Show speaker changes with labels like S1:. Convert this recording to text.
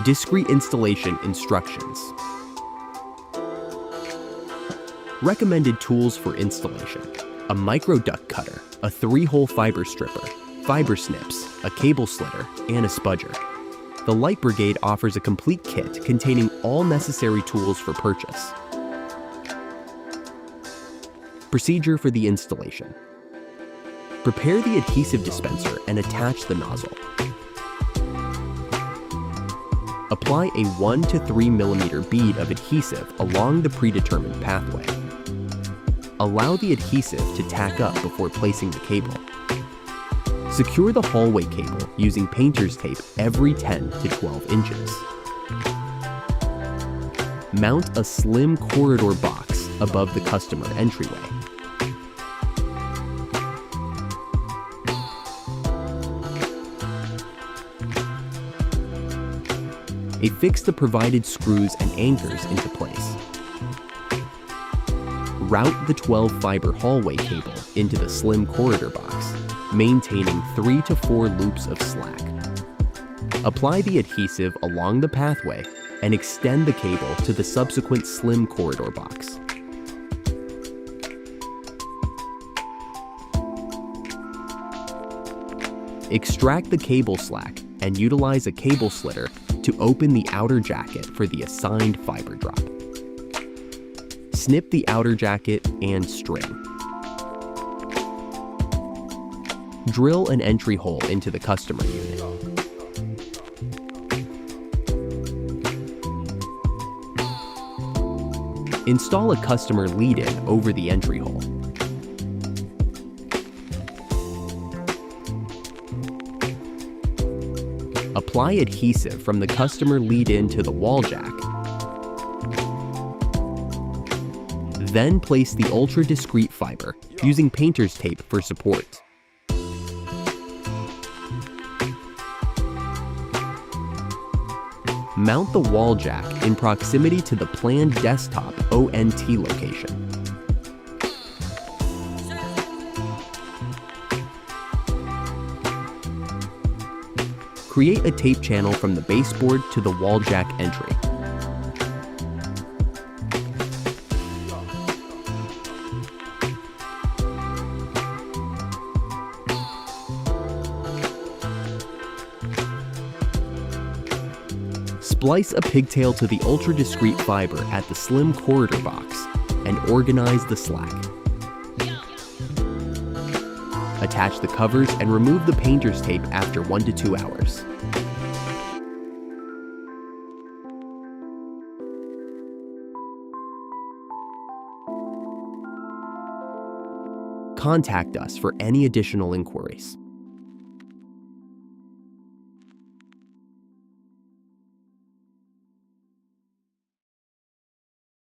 S1: Discrete installation instructions. Recommended tools for installation: a micro duct cutter, a 3-hole fiber stripper, fiber snips, a cable slitter, and a spudger. The Light Brigade offers a complete kit containing all necessary tools for purchase. Procedure for the installation. Prepare the adhesive dispenser and attach the nozzle. Apply a 1 to 3 mm bead of adhesive along the predetermined pathway. Allow the adhesive to tack up before placing the cable. Secure the hallway cable using painter's tape every 10 to 12 inches. Mount a slim corridor box above the customer entryway. Affix the provided screws and anchors into place. Route the 12-fiber hallway cable into the slim corridor box, maintaining 3 to 4 loops of slack. Apply the adhesive along the pathway and extend the cable to the subsequent slim corridor box. Extract the cable slack and utilize a cable slitter to open the outer jacket for the assigned fiber drop. Snip the outer jacket and string. Drill an entry hole into the customer unit. Install a customer lead-in over the entry hole. Apply adhesive from the customer lead-in to the wall jack. Then place the ultra-discreet fiber using painter's tape for support. Mount the wall jack in proximity to the planned desktop ONT location. Create a tape channel from the baseboard to the wall jack entry. Splice a pigtail to the ultra-discreet fiber at the slim corridor box and organize the slack. Attach the covers and remove the painter's tape after 1 to 2 hours. Contact us for any additional inquiries.